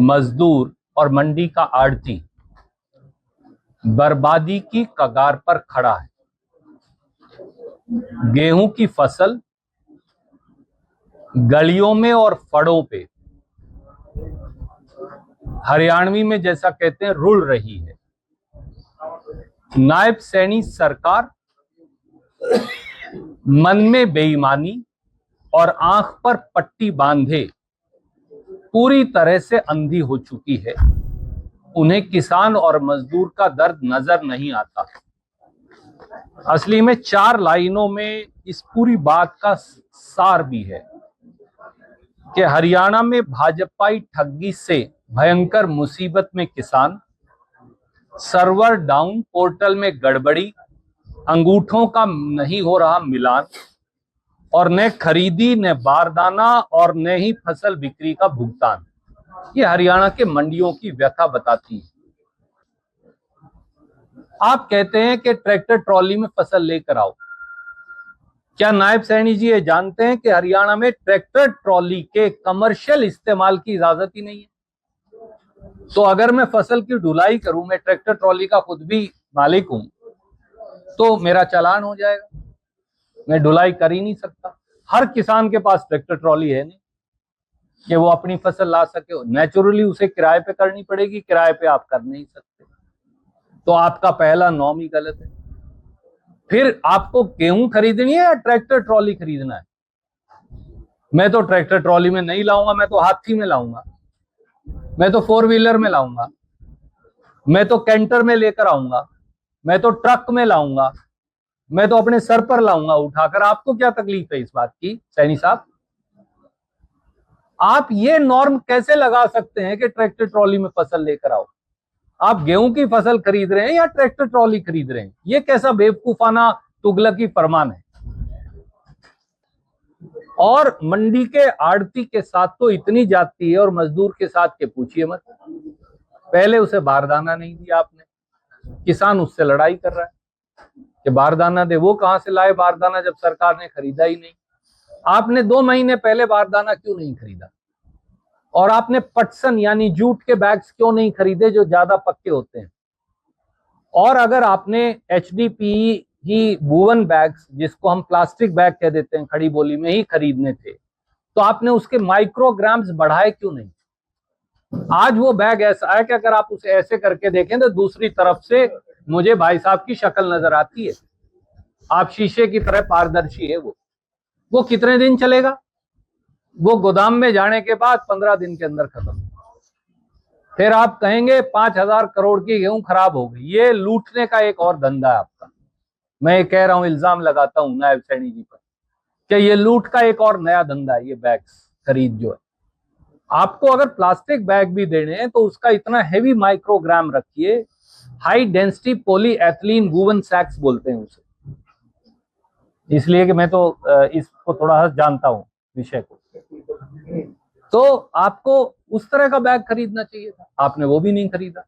मजदूर और मंडी का आड़ती बर्बादी की कगार पर खड़ा है। गेहूं की फसल गलियों में और फड़ों पे हरियाणवी में जैसा कहते हैं रुल रही है। नायब सैनी सरकार मन में बेईमानी और आंख पर पट्टी बांधे पूरी तरह से अंधी हो चुकी है। उन्हें किसान और मजदूर का दर्द नजर नहीं आता। असली में 4 लाइनों में इस पूरी बात का सार भी है कि हरियाणा में भाजपाई ठगी से भयंकर मुसीबत में किसान, सर्वर डाउन, पोर्टल में गड़बड़ी, अंगूठों का नहीं हो रहा मिलान और न खरीदी न बारदाना और न ही फसल बिक्री का भुगतान। ये हरियाणा के मंडियों की व्यथा बताती है। आप कहते हैं कि ट्रैक्टर ट्रॉली में फसल लेकर आओ। क्या नायब सैनी जी ये जानते हैं कि हरियाणा में ट्रैक्टर ट्रॉली के कमर्शियल इस्तेमाल की इजाजत ही नहीं है? तो अगर मैं फसल की ढुलाई करूं, मैं ट्रैक्टर ट्रॉली का खुद भी मालिक हूं, तो मेरा चालान हो जाएगा। मैं ढुलाई कर ही नहीं सकता। हर किसान के पास ट्रैक्टर ट्रॉली है नहीं कि वो अपनी फसल ला सके। नेचुरली उसे किराए पे करनी पड़ेगी, किराए पे आप कर नहीं सकते। तो आपका पहला नॉर्म ही गलत है। फिर आपको गेहूं खरीदनी है या ट्रैक्टर ट्रॉली खरीदना है? मैं तो ट्रैक्टर ट्रॉली में नहीं लाऊंगा, मैं तो हाथी में लाऊंगा, मैं तो 4 व्हीलर में लाऊंगा, मैं तो कैंटर में लेकर आऊंगा, मैं तो ट्रक में लाऊंगा, मैं तो अपने सर पर लाऊंगा उठाकर। आपको क्या तकलीफ है इस बात की सैनी साहब? आप ये नॉर्म कैसे लगा सकते हैं कि ट्रैक्टर ट्रॉली में फसल लेकर आओ? आप गेहूं की फसल खरीद रहे हैं या ट्रैक्टर ट्रॉली खरीद रहे हैं? ये कैसा बेवकूफाना तुगलकी फरमान है। और मंडी के आड़ती के साथ तो इतनी जाती है और मजदूर के साथ के पूछिए मत। पहले उसे बारदाना नहीं दिया आपने, किसान उससे लड़ाई कर रहा है कि बारदाना दे। वो कहां से लाए बारदाना जब सरकार ने खरीदा ही नहीं? आपने 2 महीने पहले बारदाना क्यों नहीं खरीदा? और आपने पटसन यानी जूट के बैग्स क्यों नहीं खरीदे जो ज्यादा पक्के होते हैं? और अगर आपने HDPE की वूवन बैग्स, जिसको हम प्लास्टिक बैग कह देते हैं खड़ी बोली में, ही खरीदने थे, तो आपने उसके माइक्रोग्राम्स बढ़ाए क्यों नहीं? आज वो बैग ऐसा है कि अगर आप उसे ऐसे करके देखें तो दूसरी तरफ से मुझे भाई साहब की शक्ल नजर आती है। आप शीशे की तरह पारदर्शी है वो कितने दिन चलेगा? वो गोदाम में जाने के बाद 15 दिन के अंदर खत्म। फिर आप कहेंगे 5,000 करोड़ की गेहूं खराब हो गई। ये लूटने का एक और धंधा है आपका। मैं ये कह रहा हूं, इल्जाम लगाता हूं नायब सैनी जी पर कि ये लूट का एक और नया धंधा है। ये बैग्स खरीद जो है, आपको अगर प्लास्टिक बैग भी देने हैं तो उसका इतना हेवी माइक्रोग्राम रखिए। High density polyethylene woven sacks बोलते हैं उसे, इसलिए कि मैं तो इसको थोड़ा सा जानता हूं विषय को। तो आपको उस तरह का बैग खरीदना चाहिए था, आपने वो भी नहीं खरीदा।